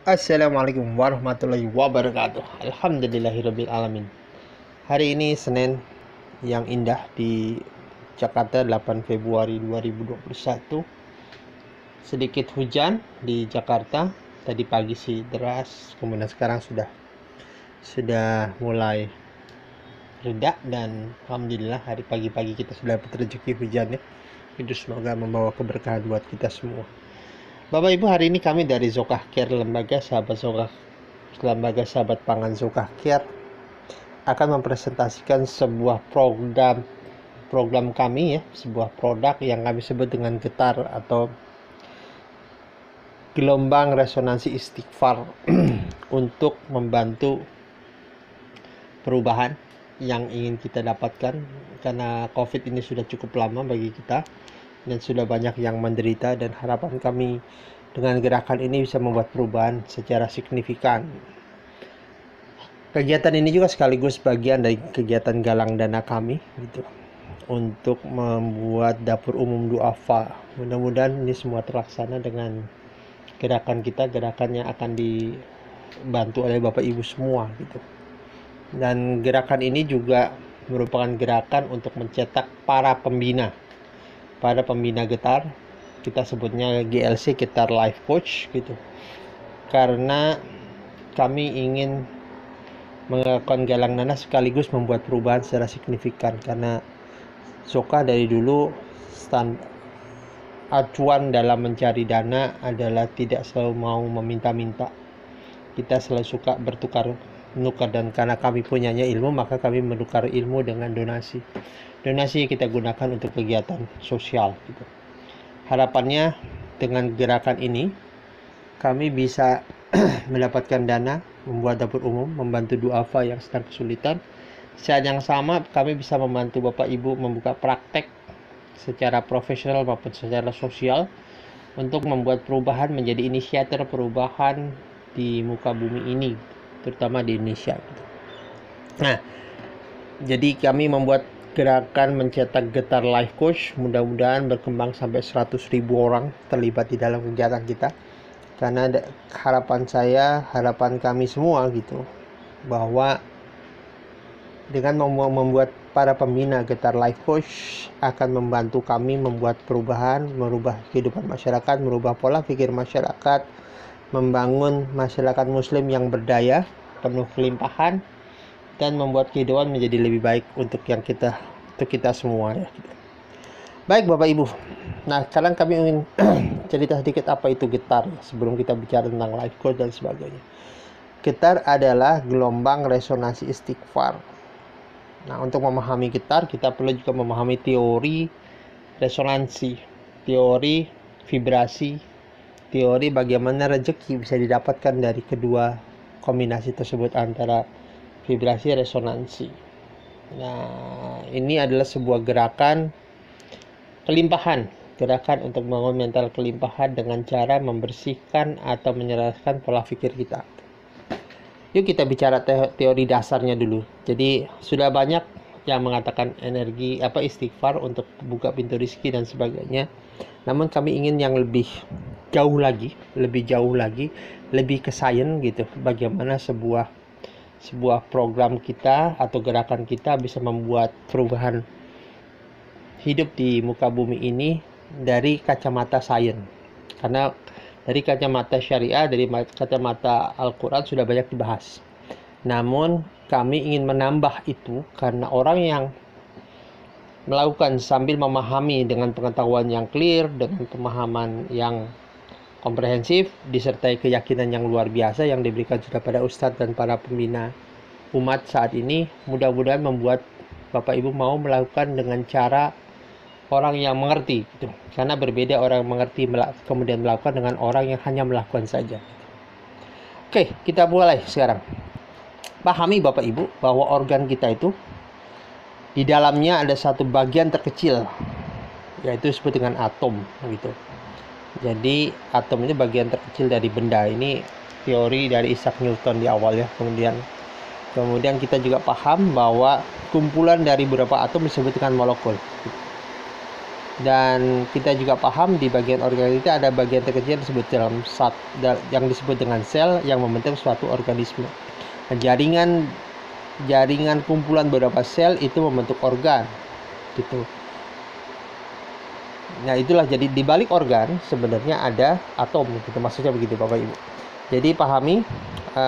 Assalamualaikum warahmatullahi wabarakatuh. Alhamdulillahirabbil alamin. Hari ini Senin yang indah di Jakarta 8 Februari 2021. Sedikit hujan di Jakarta. Tadi pagi sih deras, kemudian sekarang sudah mulai reda dan alhamdulillah hari pagi-pagi kita sudah dapat rezeki hujan ya. Itu semoga membawa keberkahan buat kita semua. Bapak Ibu, hari ini kami dari Zokah Care, lembaga sahabat pangan Zokah Care akan mempresentasikan sebuah program kami ya, sebuah produk yang kami sebut dengan Getar atau gelombang resonansi istighfar untuk membantu perubahan yang ingin kita dapatkan, karena COVID ini sudah cukup lama bagi kita dan sudah banyak yang menderita, dan harapan kami dengan gerakan ini bisa membuat perubahan secara signifikan. Kegiatan ini juga sekaligus bagian dari kegiatan galang dana kami gitu, untuk membuat dapur umum duafa. Mudah-mudahan ini semua terlaksana dengan gerakan yang akan dibantu oleh Bapak Ibu semua gitu. Dan gerakan ini juga merupakan gerakan untuk mencetak para pembina Getar, kita sebutnya GLC, Getar Life Coach gitu, karena kami ingin melakukan galang dana sekaligus membuat perubahan secara signifikan, karena Zoka dari dulu acuan dalam mencari dana adalah tidak selalu mau meminta-minta. Kita selalu suka menukar, dan karena kami punyanya ilmu, maka kami menukar ilmu dengan donasi kita gunakan untuk kegiatan sosial gitu. Harapannya dengan gerakan ini kami bisa mendapatkan dana, membuat dapur umum, membantu duafa yang sedang kesulitan. Saat yang sama kami bisa membantu Bapak Ibu membuka praktek secara profesional maupun secara sosial untuk membuat perubahan, menjadi inisiator perubahan di muka bumi ini, terutama di Indonesia gitu. Nah, jadi kami membuat gerakan mencetak Getar Life Coach, mudah-mudahan berkembang sampai 100.000 orang terlibat di dalam kegiatan kita, karena harapan kami semua gitu, bahwa dengan membuat para pembina Getar Life Coach akan membantu kami membuat perubahan, merubah kehidupan masyarakat, merubah pola pikir masyarakat, membangun masyarakat muslim yang berdaya, penuh kelimpahan, dan membuat kehidupan menjadi lebih baik untuk kita semua ya. Baik Bapak Ibu, nah sekarang kami ingin cerita sedikit apa itu Getar sebelum kita bicara tentang life coach dan sebagainya. Getar adalah gelombang resonansi istighfar. Nah, untuk memahami Getar kita perlu juga memahami teori resonansi, teori vibrasi, teori bagaimana rezeki bisa didapatkan dari kedua kombinasi tersebut antara vibrasi resonansi. Nah, ini adalah sebuah gerakan untuk membangun mental kelimpahan dengan cara membersihkan atau menyerahkan pola pikir kita. Yuk kita bicara teori dasarnya dulu. Jadi sudah banyak yang mengatakan istighfar untuk buka pintu rezeki dan sebagainya. Namun kami ingin yang lebih jauh lagi, lebih ke sains gitu. Bagaimana sebuah program kita atau gerakan kita bisa membuat perubahan hidup di muka bumi ini dari kacamata sains. Karena dari kacamata syariah, dari kacamata Al-Quran sudah banyak dibahas. Namun kami ingin menambah itu, karena orang yang melakukan sambil memahami dengan pengetahuan yang clear, dengan pemahaman yang komprehensif, disertai keyakinan yang luar biasa yang diberikan sudah pada ustadz dan para pembina umat saat ini, mudah-mudahan membuat Bapak Ibu mau melakukan dengan cara orang yang mengerti gitu. Karena berbeda orang yang mengerti kemudian melakukan dengan orang yang hanya melakukan saja. Oke, kita mulai sekarang. Pahami Bapak Ibu bahwa organ kita itu di dalamnya ada satu bagian terkecil, yaitu disebut dengan atom gitu. Jadi atom ini bagian terkecil dari benda. Ini teori dari Isaac Newton di awal ya. Kemudian kita juga paham bahwa kumpulan dari beberapa atom disebut dengan molekul. Dan kita juga paham di bagian organ itu ada bagian terkecil yang disebut dengan sel yang membentuk suatu organisme. Nah, jaringan kumpulan beberapa sel itu membentuk organ gitu. Nah, itulah, jadi di balik organ sebenarnya ada atom gitu, maksudnya begitu Bapak Ibu. Jadi pahami,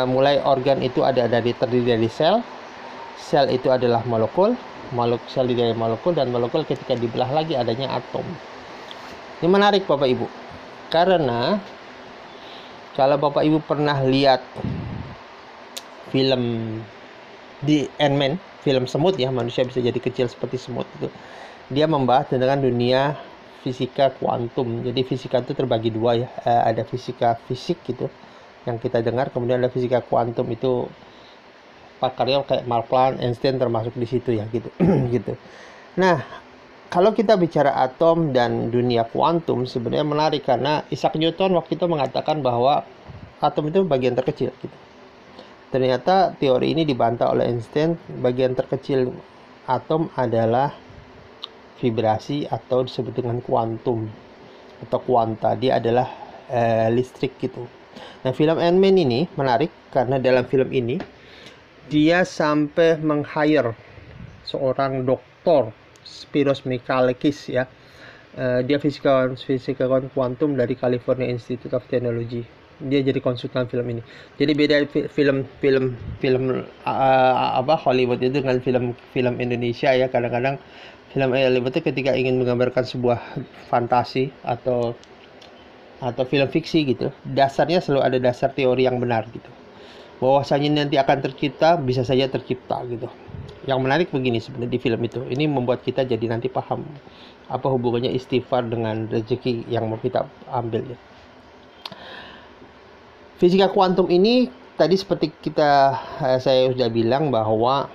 mulai organ itu terdiri dari sel itu adalah sel dari molekul, dan molekul ketika dibelah lagi adanya atom. Ini menarik Bapak Ibu, karena kalau Bapak Ibu pernah lihat film di Ant-Man, film semut ya, manusia bisa jadi kecil seperti semut itu. Dia membahas tentang dunia fisika kuantum. Jadi fisika itu terbagi dua ya, ada fisika fisik gitu yang kita dengar, kemudian ada fisika kuantum, itu pakarnya kayak Max Planck, Einstein termasuk di situ ya gitu. gitu. Nah, kalau kita bicara atom dan dunia kuantum sebenarnya menarik, karena Isaac Newton waktu itu mengatakan bahwa atom itu bagian terkecil gitu. Ternyata teori ini dibantah oleh Einstein. Bagian terkecil atom adalah vibrasi atau disebut dengan kuantum atau kuanta. Dia adalah listrik gitu. Nah, film Ant-Man ini menarik karena dalam film ini dia sampai meng-hire seorang doktor, Spiros Michalakis ya. Dia fisikawan kuantum dari California Institute of Technology. Dia jadi konsultan film ini. Jadi beda film Hollywood itu dengan film Indonesia ya. Kadang-kadang film Hollywood itu ketika ingin menggambarkan sebuah fantasi atau film fiksi gitu, dasarnya selalu ada dasar teori yang benar gitu. Bahwasanya nanti akan tercipta, bisa saja tercipta gitu. Yang menarik begini sebenarnya di film itu, ini membuat kita jadi nanti paham apa hubungannya istighfar dengan rezeki yang mau kita ambil ya. Fisika kuantum ini tadi seperti saya sudah bilang bahwa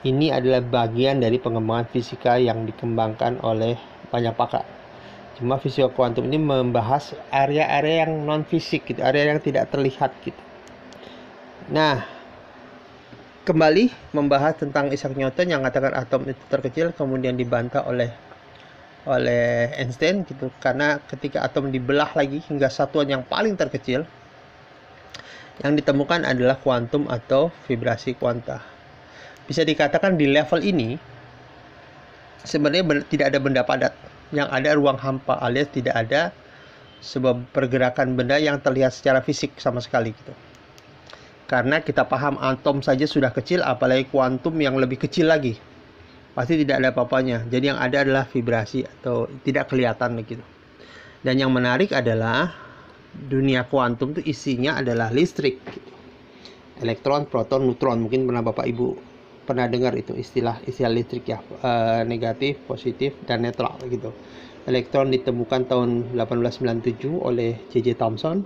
ini adalah bagian dari pengembangan fisika yang dikembangkan oleh banyak pakar. Cuma fisika kuantum ini membahas area-area yang non fisik gitu, area yang tidak terlihat gitu. Nah, kembali membahas tentang Isaac Newton yang mengatakan atom itu terkecil, kemudian dibantah oleh Einstein gitu, karena ketika atom dibelah lagi hingga satuan yang paling terkecil, yang ditemukan adalah kuantum atau vibrasi kuanta. Bisa dikatakan di level ini sebenarnya tidak ada benda padat, yang ada ruang hampa, alias tidak ada sebuah pergerakan benda yang terlihat secara fisik sama sekali gitu. Karena kita paham atom saja sudah kecil, apalagi kuantum yang lebih kecil lagi. Pasti tidak ada apa-apanya. Jadi yang ada adalah vibrasi atau tidak kelihatan begitu. Dan yang menarik adalah dunia kuantum itu isinya adalah listrik. Elektron, proton, neutron. Mungkin pernah Bapak Ibu pernah dengar itu istilah listrik ya. Negatif, positif, dan netral gitu. Elektron ditemukan tahun 1897 oleh J.J. Thomson.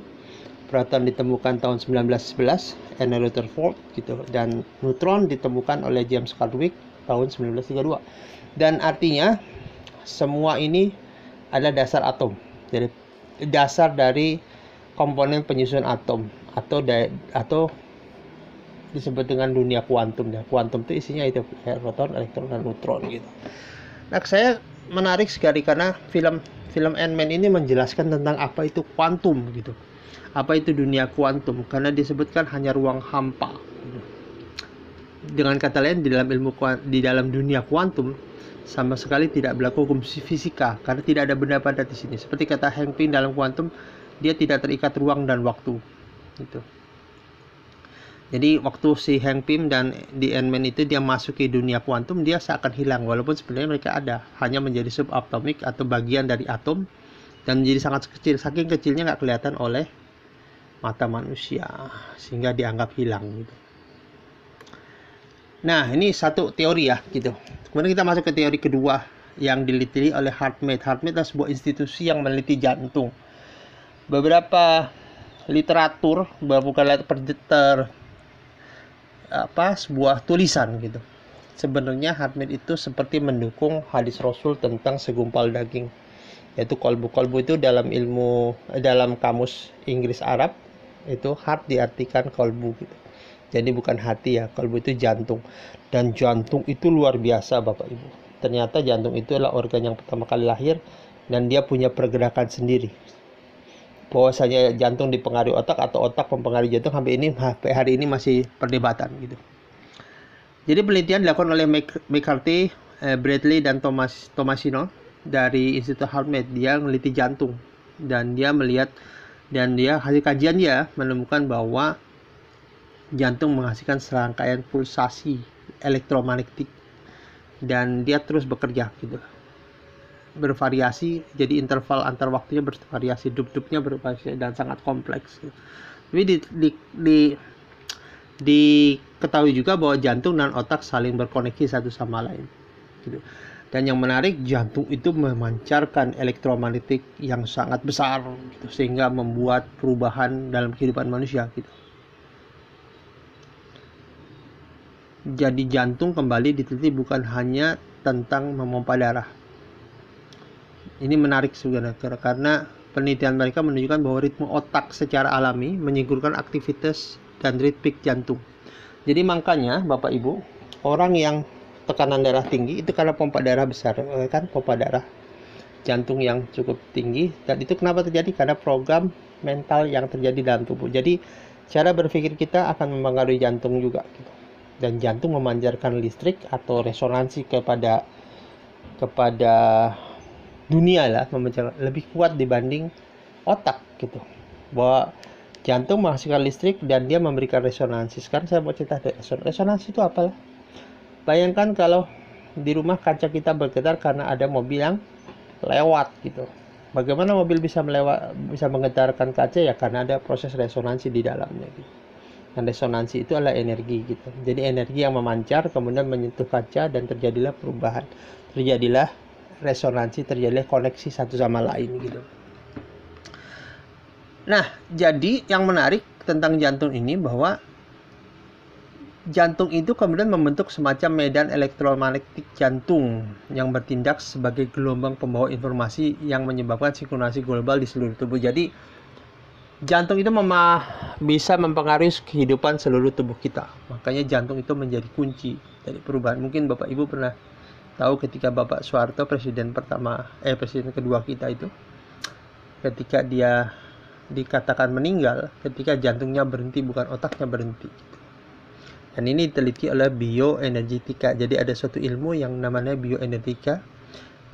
Proton ditemukan tahun 1911 N. Rutherford gitu, dan neutron ditemukan oleh James Chadwick tahun 1932. Dan artinya semua ini adalah dasar atom. Jadi dasar dari komponen penyusun atom atau disebut dengan dunia kuantum. Dan kuantum itu isinya itu proton, elektron, dan neutron gitu. Nah, saya menarik sekali karena film Ant-Man ini menjelaskan tentang apa itu kuantum gitu. Apa itu dunia kuantum? Karena disebutkan hanya ruang hampa. Dengan kata lain, di dalam dunia kuantum sama sekali tidak berlaku hukum fisika, karena tidak ada benda padat di sini. Seperti kata Hank Pym dalam kuantum, dia tidak terikat ruang dan waktu. Gitu. Jadi waktu si Hank Pym dan di Ant-Man itu dia masuk ke dunia kuantum, dia seakan hilang, walaupun sebenarnya mereka ada, hanya menjadi subatomik atau bagian dari atom, dan menjadi sangat kecil, saking kecilnya nggak kelihatan oleh mata manusia, sehingga dianggap hilang gitu. Nah, ini satu teori ya gitu. Kemudian kita masuk ke teori kedua yang diliti oleh HeartMath. HeartMath adalah sebuah institusi yang meneliti jantung. Beberapa literatur, sebuah tulisan gitu. Sebenarnya HeartMath itu seperti mendukung hadis Rasul tentang segumpal daging, yaitu kolbu. Kolbu itu dalam kamus Inggris Arab itu heart diartikan kolbu gitu. Jadi bukan hati ya, kolbu itu jantung. Dan jantung itu luar biasa Bapak Ibu. ternyata jantung itu adalah organ yang pertama kali lahir dan dia punya pergerakan sendiri. Bahwasanya jantung dipengaruhi otak atau otak mempengaruhi jantung sampai hari ini masih perdebatan gitu. Jadi penelitian dilakukan oleh McCarthy, Bradley dan Tomasino dari Institut HeartMath. Dia meneliti jantung dan dia melihat hasil kajian dia menemukan bahwa jantung menghasilkan serangkaian pulsasi elektromagnetik dan dia terus bekerja gitu, bervariasi, jadi interval antar waktunya bervariasi, deep-deepnya bervariasi dan sangat kompleks gitu. Tapi diketahui juga bahwa jantung dan otak saling berkoneksi satu sama lain gitu. Dan yang menarik, jantung itu memancarkan elektromagnetik yang sangat besar gitu, sehingga membuat perubahan dalam kehidupan manusia gitu. Jadi jantung kembali diteliti bukan hanya tentang memompa darah. Ini menarik sebenarnya karena penelitian mereka menunjukkan bahwa ritme otak secara alami menyingkirkan aktivitas dan ritmik jantung. Jadi makanya Bapak Ibu, orang yang tekanan darah tinggi itu karena pompa darah besar, kan, pompa darah jantung yang cukup tinggi. Dan itu kenapa terjadi? Karena program mental yang terjadi dalam tubuh. Jadi cara berpikir kita akan mempengaruhi jantung juga gitu. Dan jantung memancarkan listrik atau resonansi kepada dunia lah, lebih kuat dibanding otak gitu. Bahwa jantung menghasilkan listrik dan dia memberikan resonansi. Sekarang saya mau cerita resonansi itu apalah. Bayangkan kalau di rumah kaca kita bergetar karena ada mobil yang lewat gitu. Bagaimana mobil bisa menggetarkan kaca? Ya karena ada proses resonansi di dalamnya gitu. Dan resonansi itu adalah energi gitu. Jadi energi yang memancar kemudian menyentuh kaca dan terjadilah perubahan. Terjadilah resonansi, terjadilah koneksi satu sama lain gitu. Nah, jadi yang menarik tentang jantung ini bahwa jantung itu kemudian membentuk semacam medan elektromagnetik jantung yang bertindak sebagai gelombang pembawa informasi yang menyebabkan sinkronisasi global di seluruh tubuh. Jadi jantung itu bisa mempengaruhi kehidupan seluruh tubuh kita. Makanya jantung itu menjadi kunci dari perubahan. Mungkin Bapak Ibu pernah tahu ketika Bapak Soeharto, presiden kedua kita itu, ketika dia dikatakan meninggal, ketika jantungnya berhenti, bukan otaknya berhenti. Dan ini diteliti oleh bioenergetika. Jadi ada suatu ilmu yang namanya bioenergetika.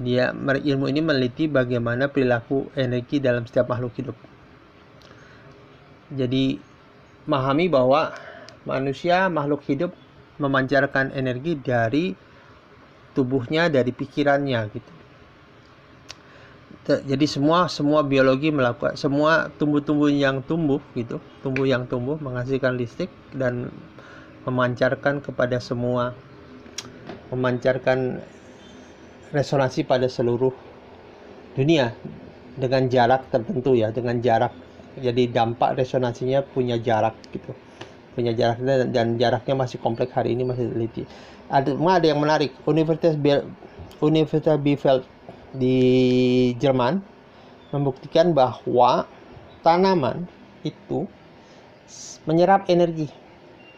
Ilmu ini meneliti bagaimana perilaku energi dalam setiap makhluk hidup. Jadi memahami bahwa manusia, makhluk hidup, memancarkan energi dari tubuhnya, dari pikirannya gitu. Jadi semua biologi melakukan, semua tumbuh yang tumbuh menghasilkan listrik dan memancarkan resonansi pada seluruh dunia dengan jarak tertentu ya, dengan jarak. Jadi dampak resonansinya punya jarak gitu, dan jaraknya masih kompleks, hari ini masih diteliti. Ada yang menarik, Universitas Bielefeld di Jerman membuktikan bahwa tanaman itu menyerap energi.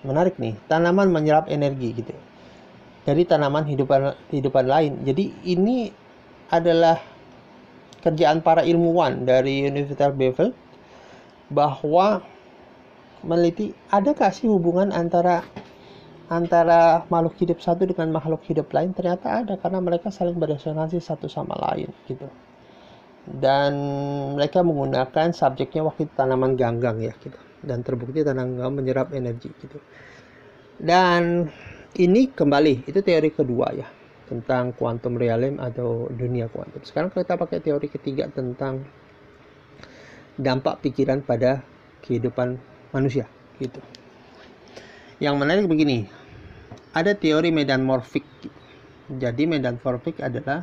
Menarik nih, tanaman menyerap energi gitu dari tanaman hidupan lain. Jadi ini adalah kerjaan para ilmuwan dari Universitas Bielefeld, bahwa meneliti adakah sih hubungan antara makhluk hidup satu dengan makhluk hidup lain. Ternyata ada, karena mereka saling beresonansi satu sama lain gitu. Dan mereka menggunakan subjeknya waktu itu tanaman ganggang ya gitu, dan terbukti tanaman ganggang menyerap energi gitu. Dan ini kembali, itu teori kedua ya, tentang quantum realm atau dunia kuantum. Sekarang kita pakai teori ketiga tentang dampak pikiran pada kehidupan manusia gitu. Yang menarik begini, ada teori medan morfik. Jadi medan morfik adalah,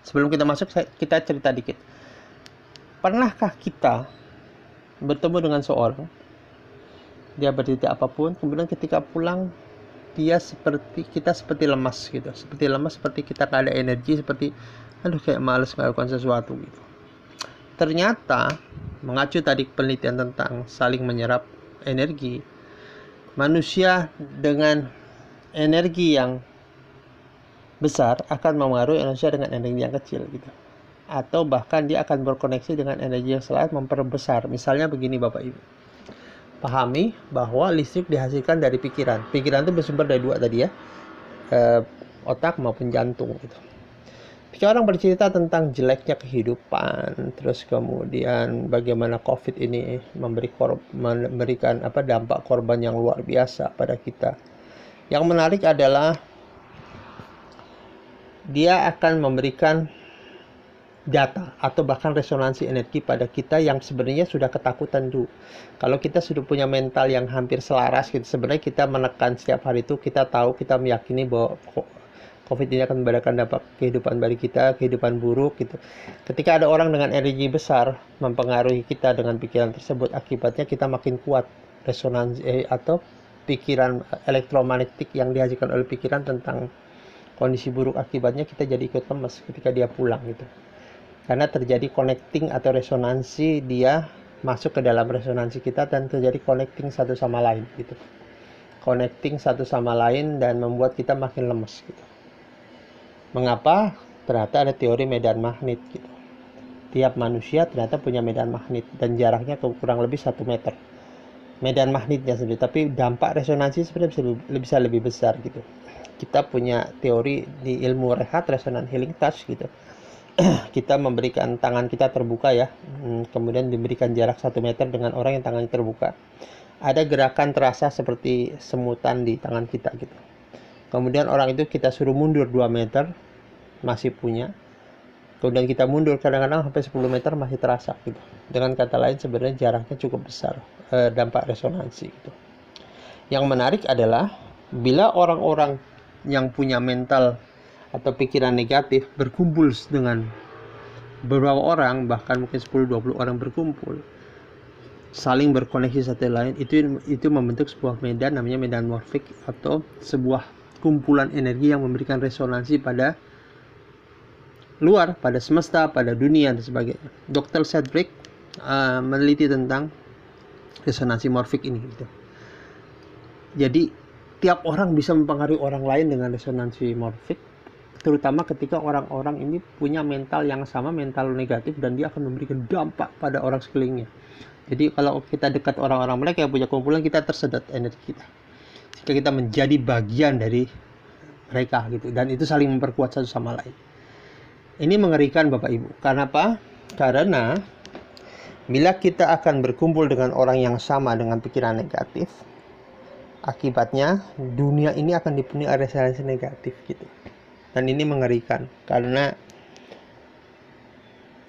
sebelum kita masuk kita cerita dikit. Pernahkah kita bertemu dengan seorang, dia bertitik apapun, kemudian ketika pulang kita seperti lemas gitu, seperti kita tak ada energi, seperti kayak males melakukan sesuatu gitu. Ternyata mengacu tadi penelitian tentang saling menyerap energi, manusia dengan energi yang besar akan mempengaruhi manusia dengan energi yang kecil gitu. Atau bahkan dia akan berkoneksi dengan energi yang selain memperbesar. Misalnya begini Bapak Ibu. Pahami bahwa listrik dihasilkan dari pikiran. Pikiran itu bersumber dari dua tadi ya. Otak maupun jantung gitu. Ketika orang bercerita tentang jeleknya kehidupan, terus kemudian bagaimana COVID ini memberikan dampak korban yang luar biasa pada kita. Yang menarik adalah dia akan memberikan data atau bahkan resonansi energi pada kita yang sebenarnya sudah ketakutan dulu. Kalau kita sudah punya mental yang hampir selaras gitu, sebenarnya kita menekan setiap hari itu, kita tahu, kita meyakini bahwa COVID ini akan memberikan dampak kehidupan bagi kita, kehidupan buruk gitu. Ketika ada orang dengan energi besar mempengaruhi kita dengan pikiran tersebut, akibatnya kita makin kuat resonansi atau pikiran elektromagnetik yang dihasilkan oleh pikiran tentang kondisi buruk, akibatnya kita jadi ikut lemes ketika dia pulang gitu. Karena terjadi connecting atau resonansi, dia masuk ke dalam resonansi kita dan terjadi connecting satu sama lain gitu. Connecting satu sama lain dan membuat kita makin lemes gitu. Mengapa? Ternyata ada teori medan magnet gitu. Tiap manusia ternyata punya medan magnet dan jaraknya kurang lebih 1 meter. Medan magnetnya sendiri, tapi dampak resonansi sebenarnya bisa lebih besar gitu. Kita punya teori di ilmu rehat, resonance healing touch gitu. Kita memberikan tangan kita terbuka ya, kemudian diberikan jarak 1 meter dengan orang yang tangannya terbuka. Ada gerakan terasa seperti semutan di tangan kita gitu. Kemudian orang itu kita suruh mundur 2 meter, masih punya. Kemudian kita mundur kadang-kadang sampai 10 meter masih terasa gitu. Dengan kata lain sebenarnya jaraknya cukup besar, dampak resonansi gitu. Yang menarik adalah bila orang-orang yang punya mental atau pikiran negatif berkumpul dengan beberapa orang, bahkan mungkin 10-20 orang berkumpul, saling berkoneksi satu lain, itu membentuk sebuah medan, namanya medan morfik, atau sebuah kumpulan energi yang memberikan resonansi pada luar, pada semesta, pada dunia dan sebagainya. Dr. Cedric meneliti tentang resonansi morfik ini gitu. Jadi tiap orang bisa mempengaruhi orang lain dengan resonansi morfik, terutama ketika orang-orang ini punya mental yang sama, mental negatif, dan dia akan memberikan dampak pada orang sekelilingnya. Jadi kalau kita dekat orang-orang mereka yang punya kumpulan, kita tersedot energi kita, jika kita menjadi bagian dari mereka gitu, dan itu saling memperkuat satu sama lain. Ini mengerikan Bapak Ibu. Karena apa? Karena bila kita akan berkumpul dengan orang yang sama dengan pikiran negatif, akibatnya dunia ini akan dipenuhi oleh resonansi negatif gitu. Dan ini mengerikan karena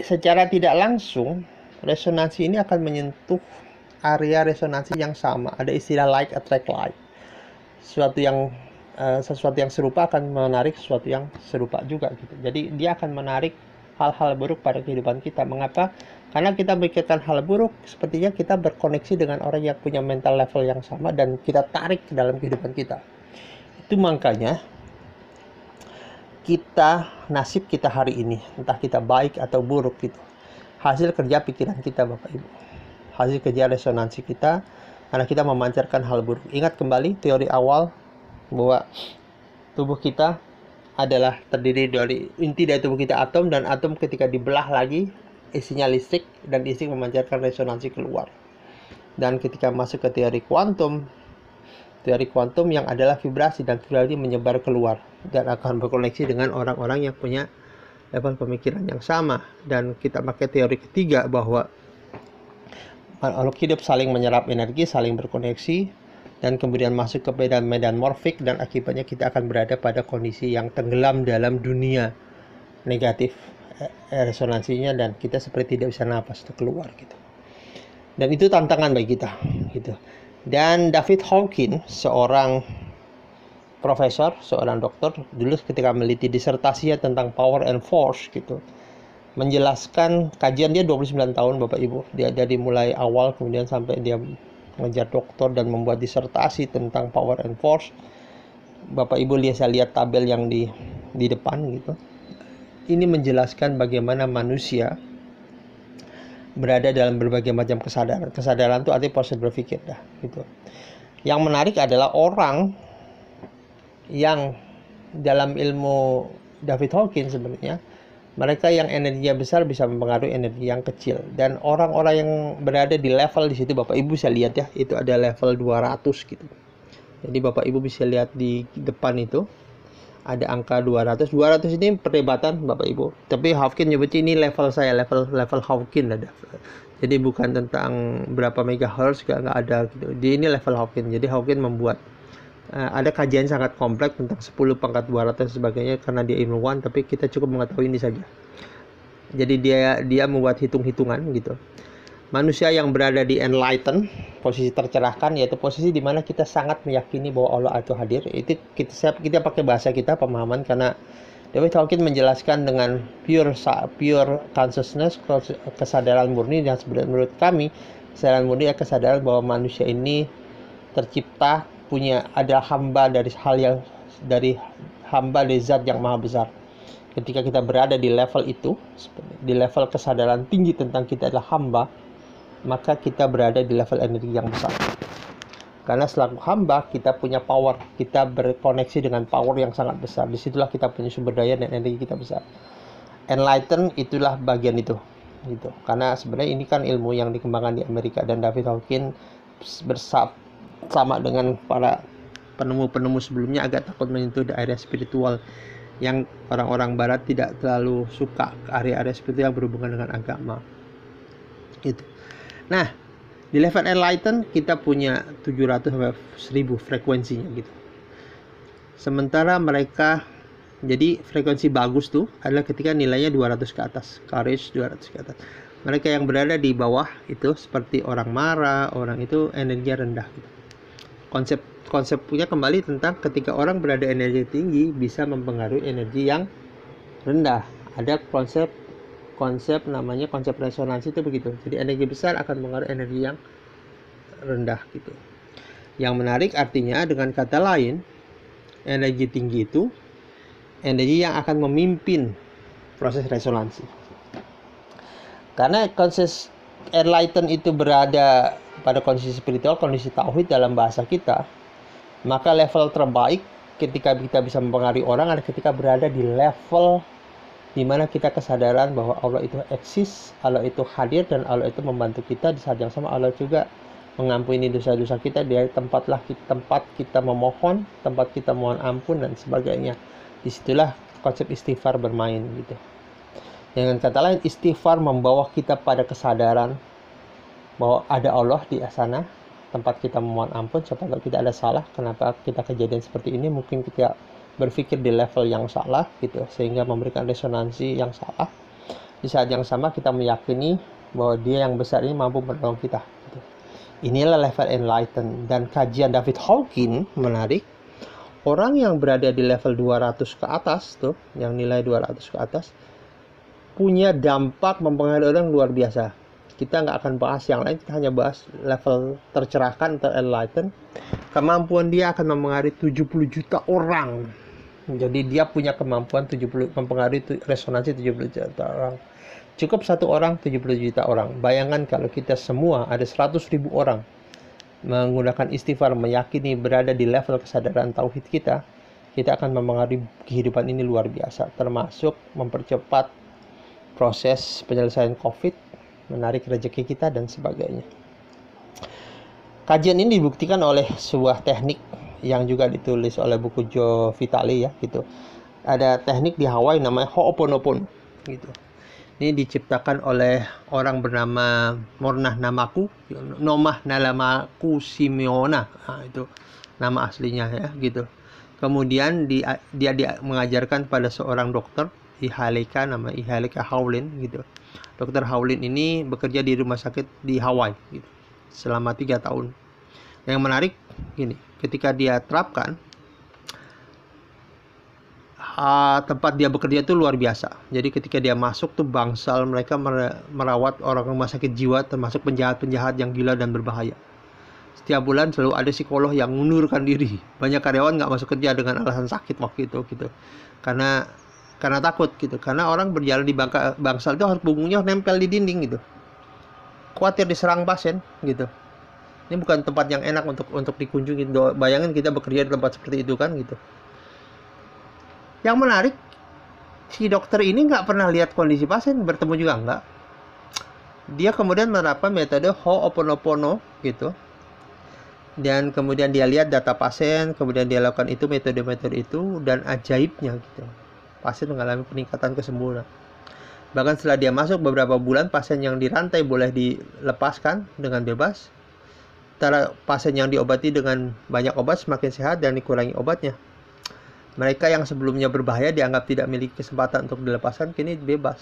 secara tidak langsung resonansi ini akan menyentuh area resonansi yang sama. Ada istilah like attract like. Sesuatu yang serupa akan menarik sesuatu yang serupa juga gitu. Jadi dia akan menarik hal-hal buruk pada kehidupan kita. Mengapa? Karena kita memikirkan hal buruk, sepertinya kita berkoneksi dengan orang yang punya mental level yang sama dan kita tarik ke dalam kehidupan kita. Itu makanya nasib kita hari ini, entah kita baik atau buruk gitu, hasil kerja pikiran kita Bapak Ibu, hasil kerja resonansi kita, karena kita memancarkan hal buruk. Ingat kembali teori awal bahwa tubuh kita adalah terdiri dari inti dari tubuh kita atom, dan atom ketika dibelah lagi isinya listrik, dan listrik memancarkan resonansi keluar. Dan ketika masuk ke teori kuantum yang adalah vibrasi, dan vibrasi menyebar keluar dan akan berkoneksi dengan orang-orang yang punya level pemikiran yang sama. Dan kita pakai teori ketiga bahwa makhluk hidup saling menyerap energi, saling berkoneksi, dan kemudian masuk ke medan morfik, dan akibatnya kita akan berada pada kondisi yang tenggelam dalam dunia negatif resonansinya, dan kita seperti tidak bisa napas untuk keluar gitu. Dan itu tantangan bagi kita gitu. Dan David Hawkins, seorang profesor, seorang dokter, dulu ketika meliti disertasinya tentang power and force gitu, menjelaskan, kajian dia 29 tahun Bapak Ibu. Dia dari mulai awal kemudian sampai dia mengejar doktor dan membuat disertasi tentang power and force. Bapak Ibu saya lihat tabel yang di depan gitu. Ini menjelaskan bagaimana manusia berada dalam berbagai macam kesadaran. Kesadaran itu artinya proses berpikir gitu. Yang menarik adalah orang yang dalam ilmu David Hawkins sebenarnya, mereka yang energinya besar bisa mempengaruhi energi yang kecil. Dan orang-orang yang berada di level di situ, Bapak Ibu bisa lihat ya, itu ada level 200 gitu. Jadi Bapak Ibu bisa lihat di depan itu ada angka 200. 200 ini perdebatan Bapak Ibu. Tapi Hawkins nyebutnya ini level saya, level Hawkins ada. Jadi bukan tentang berapa megahertz, nggak ada gitu. Di ini level Hawkins. Jadi Hawkins membuat ada kajian sangat kompleks tentang 10 pangkat 200 dan sebagainya karena dia ilmuwan, tapi kita cukup mengetahui ini saja. Jadi dia membuat hitung-hitungan gitu. Manusia yang berada di enlighten, posisi tercerahkan, yaitu posisi di mana kita sangat meyakini bahwa Allah itu hadir. Itu kita pakai bahasa kita, pemahaman, karena David Hawkins menjelaskan dengan pure consciousness, kesadaran murni, dan sebenarnya menurut kami kesadaran murni adalah kesadaran bahwa manusia ini tercipta adalah hamba dari hamba dari zat yang maha besar. Ketika kita berada di level itu, di level kesadaran tinggi tentang kita adalah hamba, maka kita berada di level energi yang besar. Karena selaku hamba, kita punya power, kita berkoneksi dengan power yang sangat besar. Disitulah kita punya sumber daya dan energi kita besar. Enlighten itulah bagian itu, gitu. Karena sebenarnya ini kan ilmu yang dikembangkan di Amerika, dan David Hawkins sama dengan para penemu-penemu sebelumnya agak takut menyentuh area spiritual yang orang-orang barat tidak terlalu suka, area-area spiritual yang berhubungan dengan agama itu. Nah, di level enlighten kita punya 700 sampai 1000 frekuensinya gitu. Sementara mereka, jadi frekuensi bagus tuh adalah ketika nilainya 200 ke atas, courage 200 ke atas. Mereka yang berada di bawah itu seperti orang marah, orang itu energinya rendah gitu. Konsepnya kembali tentang ketika orang berada energi tinggi bisa mempengaruhi energi yang rendah. Ada konsep namanya konsep resonansi itu begitu. Jadi energi besar akan mempengaruhi energi yang rendah gitu. Yang menarik artinya dengan kata lain, energi tinggi itu energi yang akan memimpin proses resonansi. Karena konsep enlighten itu berada pada kondisi spiritual, kondisi tauhid dalam bahasa kita, maka level terbaik ketika kita bisa mempengaruhi orang adalah ketika berada di level di mana kita kesadaran bahwa Allah itu eksis, Allah itu hadir, dan Allah itu membantu kita. Di saat yang sama Allah juga mengampuni dosa-dosa kita. Di tempat kita memohon, tempat kita mohon ampun dan sebagainya. Disitulah konsep istighfar bermain gitu. Dengan kata lain, istighfar membawa kita pada kesadaran bahwa ada Allah di sana, tempat kita memohon ampun. Siapa tahu kita ada salah, kenapa kita kejadian seperti ini, mungkin kita berpikir di level yang salah gitu, sehingga memberikan resonansi yang salah. Di saat yang sama kita meyakini bahwa Dia yang besar ini mampu menolong kita gitu. Inilah level enlighten. Dan kajian David Hawkins menarik, orang yang berada di level 200 ke atas tuh, yang nilai 200 ke atas, punya dampak mempengaruhi orang luar biasa. Kita nggak akan bahas yang lain, kita hanya bahas level tercerahkan, terenlighten. Kemampuan dia akan mempengaruhi 70 juta orang. Jadi dia punya kemampuan mempengaruhi resonansi 70 juta orang. Cukup satu orang 70 juta orang. Bayangkan kalau kita semua ada 100.000 orang menggunakan istighfar, meyakini berada di level kesadaran tauhid kita akan mempengaruhi kehidupan ini luar biasa, termasuk mempercepat proses penyelesaian COVID, menarik rezeki kita dan sebagainya. Kajian ini dibuktikan oleh sebuah teknik yang juga ditulis oleh buku Joe Vitale ya gitu. Ada teknik di Hawaii namanya Ho'oponopono gitu. Ini diciptakan oleh orang bernama Nomah Nalamaku Simeona. Nah, itu nama aslinya ya gitu. Kemudian dia mengajarkan pada seorang dokter Ihaleka, nama Ihaleka Howlin gitu. Dokter Howlin ini bekerja di rumah sakit di Hawaii gitu, selama 3 tahun. Yang menarik gini, ketika dia terapkan, tempat dia bekerja itu luar biasa. Jadi ketika dia masuk tuh bangsal mereka merawat orang rumah sakit jiwa, termasuk penjahat-penjahat yang gila dan berbahaya. Setiap bulan selalu ada psikolog yang mengundurkan diri. Banyak karyawan nggak masuk kerja dengan alasan sakit waktu itu gitu. Karena takut gitu. Karena orang berjalan di bangsal itu harus punggungnya nempel di dinding gitu. Khawatir diserang pasien gitu. Ini bukan tempat yang enak untuk dikunjungi. Bayangin kita bekerja di tempat seperti itu kan gitu. Yang menarik, si dokter ini nggak pernah lihat kondisi pasien, bertemu juga nggak. Dia kemudian menerapkan metode Ho'oponopono gitu. Dan kemudian dia lihat data pasien, kemudian dia lakukan itu, metode-metode itu, dan ajaibnya gitu, pasien mengalami peningkatan kesembuhan. Bahkan setelah dia masuk beberapa bulan, pasien yang dirantai boleh dilepaskan dengan bebas. Setelah pasien yang diobati dengan banyak obat semakin sehat dan dikurangi obatnya. Mereka yang sebelumnya berbahaya dianggap tidak memiliki kesempatan untuk dilepaskan, kini bebas.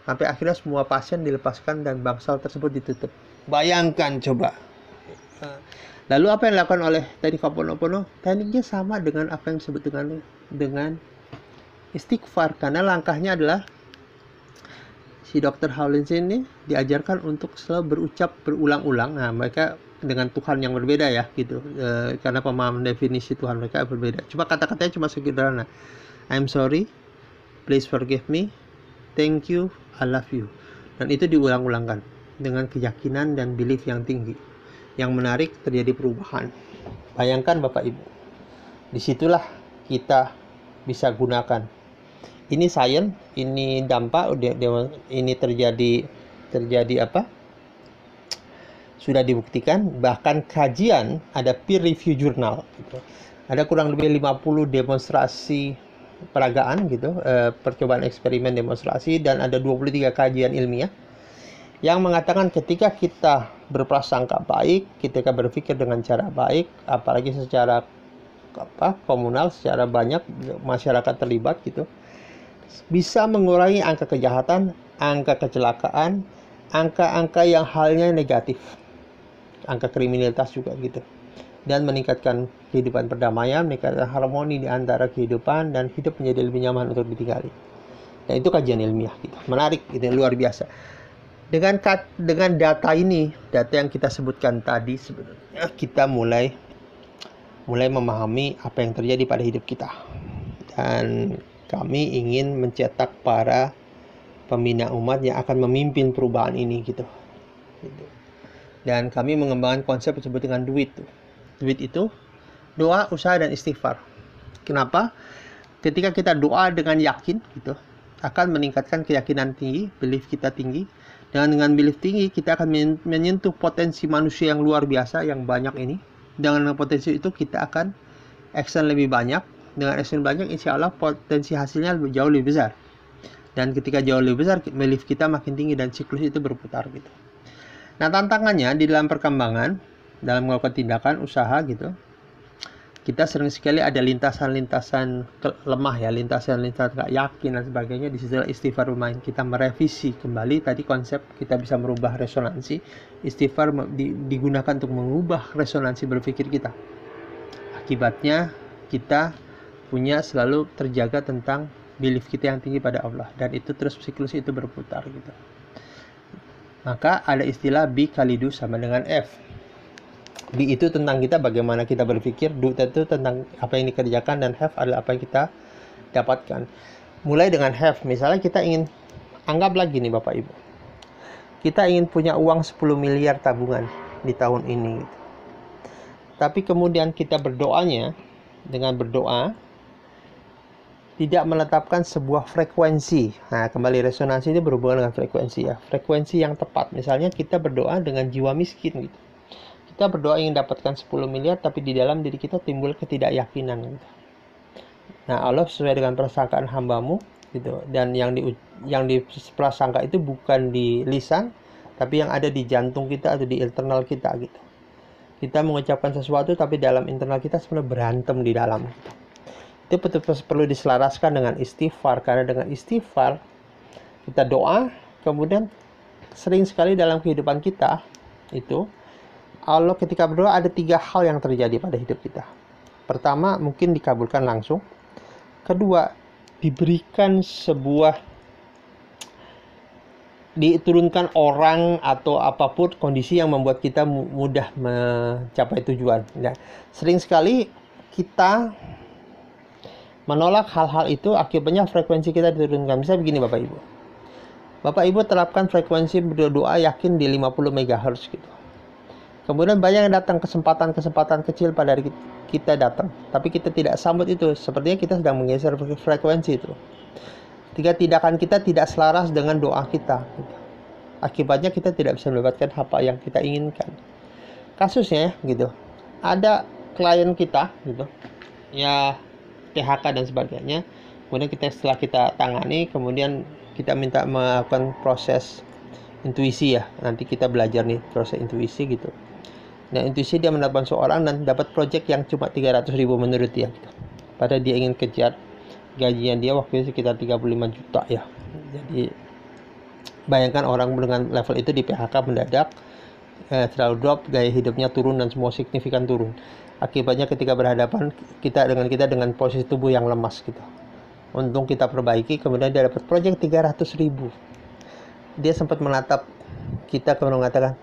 Sampai akhirnya semua pasien dilepaskan dan bangsal tersebut ditutup. Bayangkan coba. Lalu apa yang dilakukan oleh teknik Ho'oponopono? Tekniknya sama dengan apa yang disebut dengan istighfar. Karena langkahnya adalah si Dr. Hawlins ini diajarkan untuk selalu berucap berulang-ulang. Nah, mereka dengan Tuhan yang berbeda ya gitu, karena pemahaman definisi Tuhan mereka berbeda. Cuma kata-katanya cuma sederhana. I'm sorry, please forgive me, thank you, I love you. Dan itu diulang-ulangkan dengan keyakinan dan belief yang tinggi. Yang menarik, terjadi perubahan. Bayangkan Bapak Ibu, disitulah kita bisa gunakan. Ini sains, ini dampak, ini terjadi apa? Sudah dibuktikan, bahkan kajian, ada peer review jurnal gitu. Ada kurang lebih 50 demonstrasi peragaan gitu, percobaan eksperimen demonstrasi, dan ada 23 kajian ilmiah yang mengatakan ketika kita berprasangka baik, ketika berpikir dengan cara baik, apalagi secara komunal, secara banyak masyarakat terlibat gitu, bisa mengurangi angka kejahatan, angka kecelakaan, angka-angka yang halnya negatif, angka kriminalitas juga gitu, dan meningkatkan kehidupan perdamaian, meningkatkan harmoni di antara kehidupan, dan hidup menjadi lebih nyaman untuk ditinggali. Dan itu kajian ilmiah gitu, menarik gitu, luar biasa. Dengan data ini, data yang kita sebutkan tadi, sebenarnya kita mulai memahami apa yang terjadi pada hidup kita. Dan kami ingin mencetak para pembina umat yang akan memimpin perubahan ini gitu. Dan kami mengembangkan konsep yang disebut dengan duit. Duit itu doa, usaha, dan istighfar. Kenapa? Ketika kita doa dengan yakin gitu, akan meningkatkan keyakinan tinggi, belief kita tinggi. Dan dengan belief tinggi, kita akan menyentuh potensi manusia yang luar biasa, yang banyak ini. Dengan potensi itu, kita akan action lebih banyak. Dengan action banyak, insya Allah potensi hasilnya jauh lebih besar. Dan ketika jauh lebih besar, belief kita makin tinggi dan siklus itu berputar gitu. Nah, tantangannya di dalam perkembangan, dalam melakukan tindakan usaha gitu, kita sering sekali ada lintasan-lintasan lemah ya, lintasan-lintasan gak yakin dan sebagainya. Di situ istighfar bermain. Kita merevisi kembali tadi konsep kita bisa merubah resonansi. Istighfar digunakan untuk mengubah resonansi berpikir kita. Akibatnya kita punya selalu terjaga tentang belief kita yang tinggi pada Allah, dan itu terus siklus itu berputar gitu. Maka ada istilah B kali do sama dengan F. B itu tentang kita, bagaimana kita berpikir. Do itu tentang apa yang dikerjakan, dan have adalah apa yang kita dapatkan. Mulai dengan have, misalnya kita ingin, anggap lagi nih Bapak Ibu, kita ingin punya uang 10 miliar tabungan di tahun ini gitu. Tapi kemudian kita berdoanya, dengan berdoa tidak menetapkan sebuah frekuensi. Nah, kembali resonansi ini berhubungan dengan frekuensi ya, frekuensi yang tepat. Misalnya kita berdoa dengan jiwa miskin gitu. Kita berdoa ingin dapatkan 10 miliar, tapi di dalam diri kita timbul ketidakyakinan gitu. Nah, Allah sesuai dengan prasangkaan hambamu gitu. Dan yang di prasangka itu bukan di lisan, tapi yang ada di jantung kita atau di internal kita gitu. Kita mengucapkan sesuatu, tapi dalam internal kita sebenarnya berantem di dalam gitu. Itu betul-betul perlu diselaraskan dengan istighfar. Karena dengan istighfar kita doa, kemudian sering sekali dalam kehidupan kita itu, Allah ketika berdoa ada 3 hal yang terjadi pada hidup kita. Pertama, mungkin dikabulkan langsung. Kedua, diberikan diturunkan orang atau apapun kondisi yang membuat kita mudah mencapai tujuan. Nah, sering sekali kita menolak hal-hal itu, akibatnya frekuensi kita diturunkan. Misalnya begini Bapak Ibu. Bapak Ibu terapkan frekuensi berdoa yakin di 50 MHz gitu. Kemudian banyak yang datang, kesempatan-kesempatan kecil pada hari kita datang, tapi kita tidak sambut itu. Sepertinya kita sedang menggeser frekuensi itu. Tiga tindakan kita tidak selaras dengan doa kita. Akibatnya kita tidak bisa mendapatkan apa yang kita inginkan. Kasusnya gitu, ada klien kita gitu, ya PHK dan sebagainya. Kemudian setelah kita tangani, kemudian kita minta melakukan proses intuisi ya. Nanti kita belajar nih proses intuisi gitu. Nah, intuisi dia menelepon seorang dan dapat project yang cuma 300.000 menurut dia gitu. Padahal dia ingin kejar gajinya dia waktu itu sekitar 35 juta ya. Jadi bayangkan orang dengan level itu di PHK mendadak, terlalu drop, gaya hidupnya turun dan semua signifikan turun. Akibatnya ketika berhadapan kita dengan posisi tubuh yang lemas gitu. Untung kita perbaiki, kemudian dia dapat project 300.000. Dia sempat menatap kita kemudian mengatakan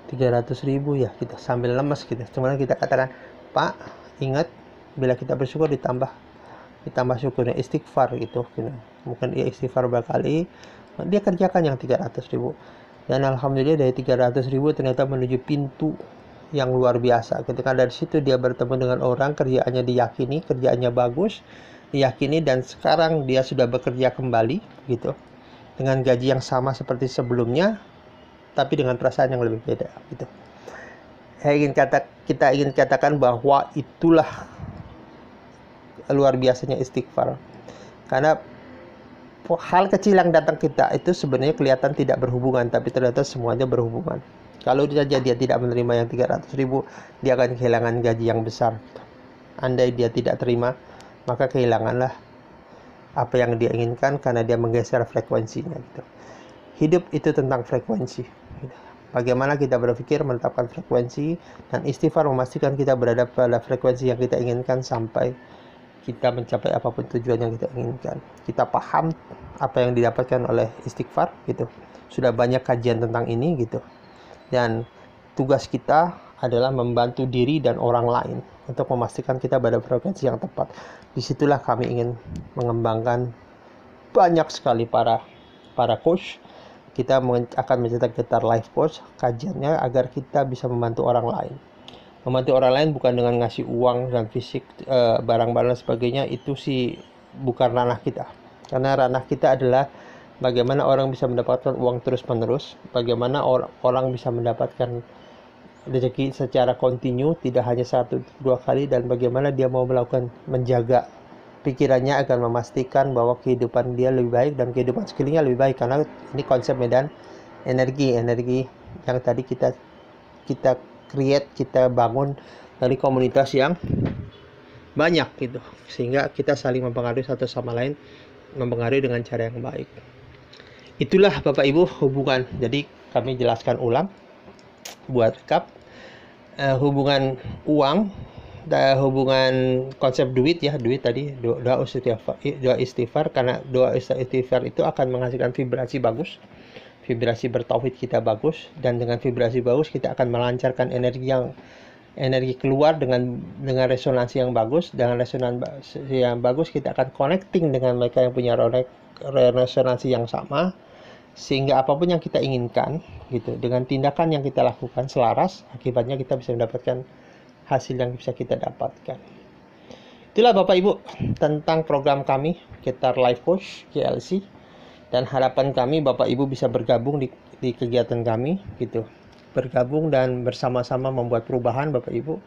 300.000 ya, kita sambil lemas gitu. Cuman kita katakan, Pak, ingat bila kita bersyukur ditambah syukurnya, istighfar gitu. Mungkin dia istighfar berkali, dia kerjakan yang 300.000. Dan alhamdulillah dari 300.000 ternyata menuju pintu yang luar biasa. Ketika dari situ dia bertemu dengan orang, kerjaannya diyakini, kerjaannya bagus, diyakini, dan sekarang dia sudah bekerja kembali gitu. Dengan gaji yang sama seperti sebelumnya, tapi dengan perasaan yang lebih beda gitu. Kita ingin katakan bahwa itulah luar biasanya istighfar. Karena hal kecil yang datang kita itu sebenarnya kelihatan tidak berhubungan, tapi ternyata semuanya berhubungan. Kalau dia tidak menerima yang 300.000, dia akan kehilangan gaji yang besar. Andai dia tidak terima, maka kehilanganlah apa yang dia inginkan karena dia menggeser frekuensinya gitu. Hidup itu tentang frekuensi. Bagaimana kita berpikir, menetapkan frekuensi, dan istighfar memastikan kita berada pada frekuensi yang kita inginkan sampai kita mencapai apapun tujuan yang kita inginkan. Kita paham apa yang didapatkan oleh istighfar gitu. Sudah banyak kajian tentang ini gitu. Dan tugas kita adalah membantu diri dan orang lain untuk memastikan kita pada frekuensi yang tepat. Disitulah kami ingin mengembangkan banyak sekali para coach. Kita akan mencetak Getar Life Coach, kajiannya agar kita bisa membantu orang lain. Membantu orang lain bukan dengan ngasih uang dan fisik, barang-barang dan sebagainya, itu sih bukan ranah kita. Karena ranah kita adalah bagaimana orang bisa mendapatkan uang terus-menerus, bagaimana orang bisa mendapatkan rezeki secara kontinu, tidak hanya 1-2 kali, dan bagaimana dia mau menjaga pikirannya agar memastikan bahwa kehidupan dia lebih baik dan kehidupan sekelilingnya lebih baik. Karena ini konsep medan energi yang tadi kita create, kita bangun dari komunitas yang banyak gitu, sehingga kita saling mempengaruhi satu sama lain, mempengaruhi dengan cara yang baik. Itulah Bapak Ibu hubungan. Jadi kami jelaskan ulang buat recap, hubungan uang, hubungan konsep duit tadi, doa istighfar, karena doa istighfar itu akan menghasilkan vibrasi bagus, vibrasi bertauhid kita bagus, dan dengan vibrasi bagus kita akan melancarkan energi keluar dengan resonansi yang bagus. Dengan resonansi yang bagus kita akan connecting dengan mereka yang punya resonansi yang sama, sehingga apapun yang kita inginkan gitu, dengan tindakan yang kita lakukan selaras, akibatnya kita bisa mendapatkan hasil yang bisa kita dapatkan. Itulah Bapak Ibu tentang program kami Getar Life Coach GLC, dan harapan kami Bapak Ibu bisa bergabung di kegiatan kami gitu, bergabung dan bersama-sama membuat perubahan Bapak Ibu,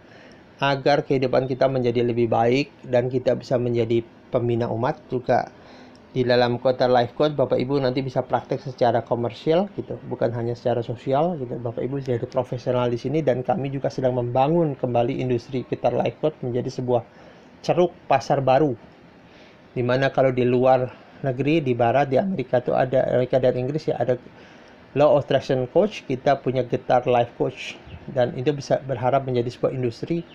agar kehidupan kita menjadi lebih baik dan kita bisa menjadi pembina umat. Juga di dalam Getar Life Coach Bapak Ibu nanti bisa praktek secara komersial gitu, bukan hanya secara sosial gitu. Bapak Ibu jadi profesional di sini, dan kami juga sedang membangun kembali industri Getar Life Coach menjadi sebuah ceruk pasar baru, dimana kalau di luar negeri, di barat, di Amerika itu ada, Amerika dan Inggris ya, ada Law of Attraction Coach, kita punya Getar Life Coach, dan itu bisa berharap menjadi sebuah industri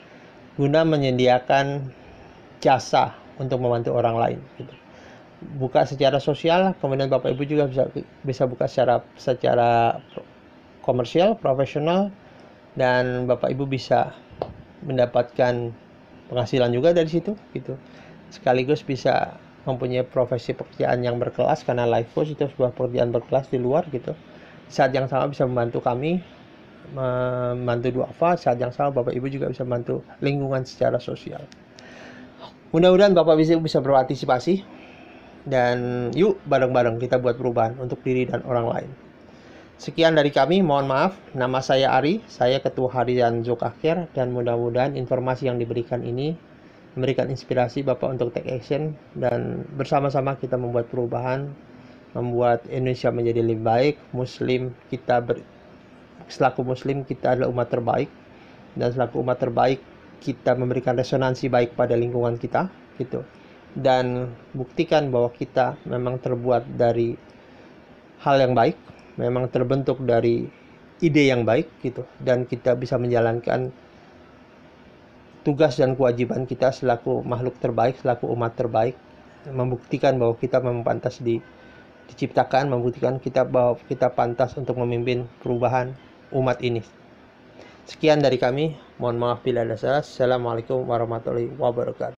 guna menyediakan jasa untuk membantu orang lain gitu. Buka secara sosial, kemudian Bapak Ibu juga bisa buka secara komersial, profesional, dan Bapak Ibu bisa mendapatkan penghasilan juga dari situ gitu. Sekaligus bisa mempunyai profesi pekerjaan yang berkelas, karena life coach itu sebuah pekerjaan berkelas di luar gitu. Saat yang sama bisa membantu kami membantu duafa, saat yang sama Bapak Ibu juga bisa membantu lingkungan secara sosial. Mudah-mudahan Bapak bisa berpartisipasi, dan yuk bareng-bareng kita buat perubahan untuk diri dan orang lain. Sekian dari kami, mohon maaf. Nama saya Ari, saya Ketua Harian Zokaker, dan mudah-mudahan informasi yang diberikan ini memberikan inspirasi Bapak untuk take action, dan bersama-sama kita membuat perubahan, membuat Indonesia menjadi lebih baik. Selaku Muslim kita adalah umat terbaik, dan selaku umat terbaik kita memberikan resonansi baik pada lingkungan kita, gitu. Dan buktikan bahwa kita memang terbuat dari hal yang baik, memang terbentuk dari ide yang baik, gitu, dan kita bisa menjalankan tugas dan kewajiban kita selaku makhluk terbaik, selaku umat terbaik, membuktikan bahwa kita memang pantas diciptakan, membuktikan bahwa kita pantas untuk memimpin perubahan umat ini. Sekian dari kami, mohon maaf bila ada salah. Assalamualaikum warahmatullahi wabarakatuh.